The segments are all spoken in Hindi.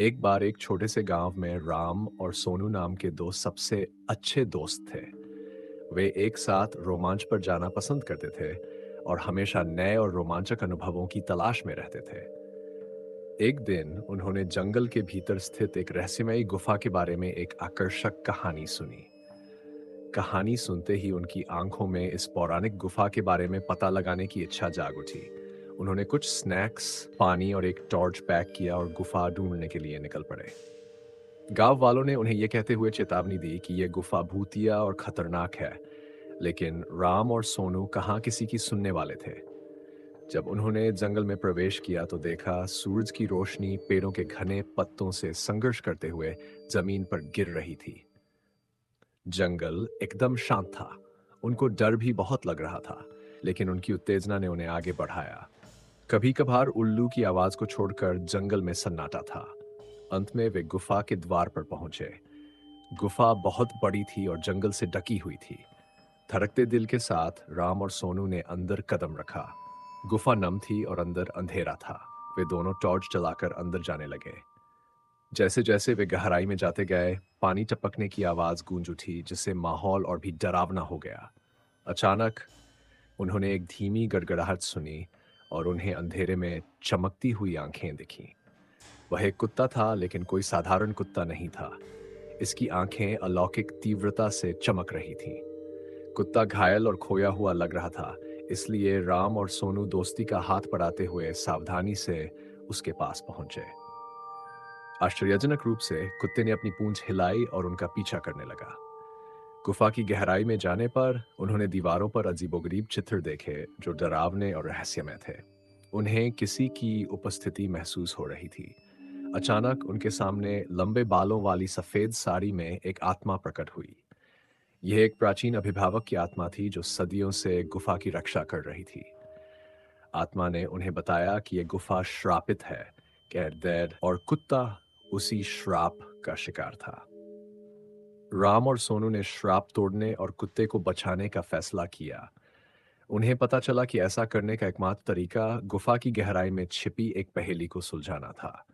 एक बार एक छोटे से गांव में राम और सोनू नाम के दो सबसे अच्छे दोस्त थे। वे एक साथ रोमांच पर जाना पसंद करते थे और हमेशा नए और रोमांचक अनुभवों की तलाश में रहते थे। एक दिन उन्होंने जंगल के भीतर स्थित एक रहस्यमयी गुफा के बारे में एक आकर्षक कहानी सुनी। कहानी सुनते ही उनकी आंखों में इस पौराणिक गुफा के बारे में पता लगाने की इच्छा जाग उठी। उन्होंने कुछ स्नैक्स, पानी और एक टॉर्च पैक किया और गुफा ढूंढने के लिए निकल पड़े। गांव वालों ने उन्हें यह कहते हुए चेतावनी दी कि यह गुफा भूतिया और खतरनाक है, लेकिन राम और सोनू कहाँ किसी की सुनने वाले थे। जब उन्होंने जंगल में प्रवेश किया तो देखा सूरज की रोशनी पेड़ों के घने पत्तों से संघर्ष करते हुए जमीन पर गिर रही थी। जंगल एकदम शांत था। उनको डर भी बहुत लग रहा था, लेकिन उनकी उत्तेजना ने उन्हें आगे बढ़ाया। कभी कभार उल्लू की आवाज को छोड़कर जंगल में सन्नाटा था। अंत में वे गुफा के द्वार पर पहुंचे। गुफा बहुत बड़ी थी और जंगल से ढकी हुई थी। धड़कते दिल के साथ राम और सोनू ने अंदर कदम रखा। गुफा नम थी और अंदर अंधेरा था। वे दोनों टॉर्च जलाकर अंदर जाने लगे। जैसे जैसे वे गहराई में जाते गए, पानी टपकने की आवाज गूंज उठी, जिससे माहौल और भी डरावना हो गया। अचानक उन्होंने एक धीमी गड़गड़ाहट सुनी और उन्हें अंधेरे में चमकती हुई आंखें दिखीं। वह एक कुत्ता था, लेकिन कोई साधारण कुत्ता नहीं था। इसकी आंखें अलौकिक तीव्रता से चमक रही थीं। कुत्ता घायल और खोया हुआ लग रहा था, इसलिए राम और सोनू दोस्ती का हाथ बढ़ाते हुए सावधानी से उसके पास पहुंचे। आश्चर्यजनक रूप से कुत्ते ने अपनी पूंछ हिलाई और उनका पीछा करने लगा। गुफा की गहराई में जाने पर उन्होंने दीवारों पर अजीबोगरीब चित्र देखे, जो डरावने और रहस्यमय थे। उन्हें किसी की उपस्थिति महसूस हो रही थी। अचानक उनके सामने लंबे बालों वाली सफेद साड़ी में एक आत्मा प्रकट हुई। यह एक प्राचीन अभिभावक की आत्मा थी, जो सदियों से गुफा की रक्षा कर रही थी। आत्मा ने उन्हें बताया कि यह गुफा श्रापित है। कैरदैड और कुत्ता उसी श्राप का शिकार था। राम और सोनू ने श्राप तोड़ने और कुत्ते को बचाने का फैसला किया। उन्हें पता चला कि ऐसा करने का एकमात्र तरीका गुफा की गहराई में छिपी एक पहेली को सुलझाना था।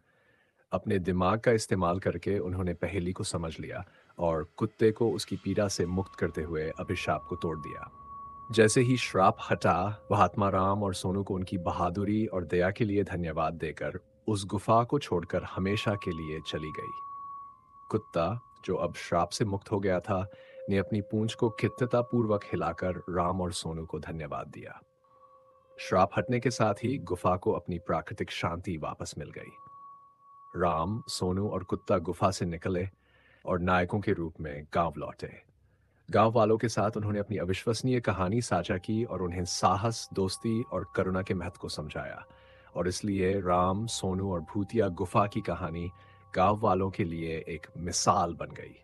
अपने दिमाग का इस्तेमाल करके उन्होंने पहेली को समझ लिया और कुत्ते को उसकी पीड़ा से मुक्त करते हुए अभिशाप को तोड़ दिया। जैसे ही श्राप हटा, वह आत्मा राम और सोनू को उनकी बहादुरी और दया के लिए धन्यवाद देकर उस गुफा को छोड़कर हमेशा के लिए चली गई। कुत्ता, जो अब श्राप से मुक्त हो गया था, ने अपनी पूंछ को कृतज्ञतापूर्वक हिलाकर राम और सोनू को धन्यवाद दिया। श्राप हटने के साथ ही गुफा को अपनी प्राकृतिक शांति वापस मिल गई। राम, सोनू और कुत्ता गुफा से निकले और नायकों के रूप में गांव लौटे। गांव वालों के साथ उन्होंने अपनी अविश्वसनीय कहानी साझा की और उन्हें साहस, दोस्ती और करुणा के महत्व को समझाया। और इसलिए राम, सोनू और भूतिया गुफा की कहानी गांव वालों के लिए एक मिसाल बन गई।